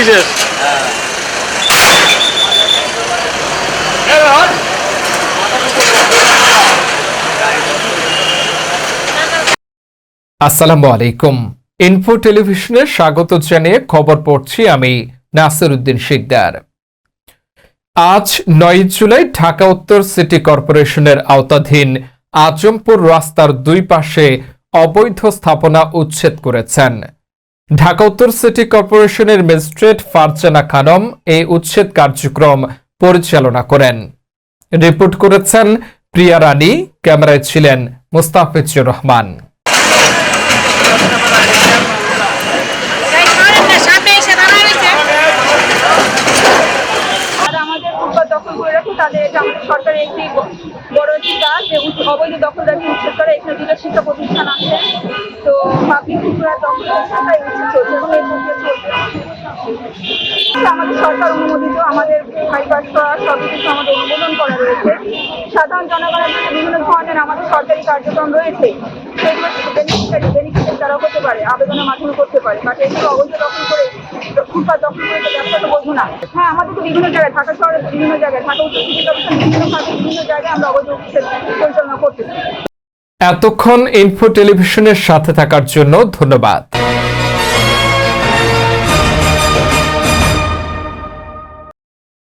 শেষ। আসসালামু আলাইকুম। ইনফো টেলিভিশনে স্বাগত জানিয়ে খবর পড়ছি আমি নাসির উদ্দিন শিকদার। আজ 9 জুলাই ঢাকা উত্তর সিটি কর্পোরেশনের আওতাধীন আজমপুর রাস্তার দুই পাশে অবৈধ স্থাপনা উচ্ছেদ করেছেন। ঢাকা উত্তর সিটি কর্পোরেশনের ম্যাজিস্ট্রেট ফারজানা খানম এই উচ্ছেদ কার্যক্রম পরিচালনা করেন। রিপোর্ট করেছেন প্রিয়া রানী, ক্যামেরায় ছিলেন মুস্তাফিজুর রহমান। দখল করে রাখি তাদের এটা আমাদের সরকারের একটি বড় একটি কাজ যে অবৈধ দখলদারি উচ্ছেদ করে। এখানে দুটো শিক্ষা প্রতিষ্ঠান আছে, তো পাবলিক পুকুরা দখল হচ্ছে, তাই উচ্ছেদ চলছে এবং এই প্রক্রিয়া চলছে। আমাদের সরকার অনুমোদিত, আমাদের বাইপাস করা সব কিছু আমাদের অনুমোদন করা রয়েছে। সাধারণ জনগণের জন্য বিভিন্ন ধরনের আমাদের সরকারি কার্যক্রম রয়েছে, সেগুলো বেনিফিটেড তারা হতে পারে, আবেদনের মাধ্যমে করতে পারে। বাট এগুলো অবৈধ দখল করে ফুটপাত দখল করে ব্যবসা তো বলবো না। হ্যাঁ, আমাদের তো বিভিন্ন জায়গায়, ঢাকা শহরের বিভিন্ন জায়গায়, ঢাকা উত্তর সিটি কর্পোরেশন বিভিন্ন জায়গায় আমরা অবৈধ উচ্ছেদ পরিচালনা করতেছি। এতক্ষণ ইনফো টেলিভিশনের সাথে থাকার জন্য ধন্যবাদ।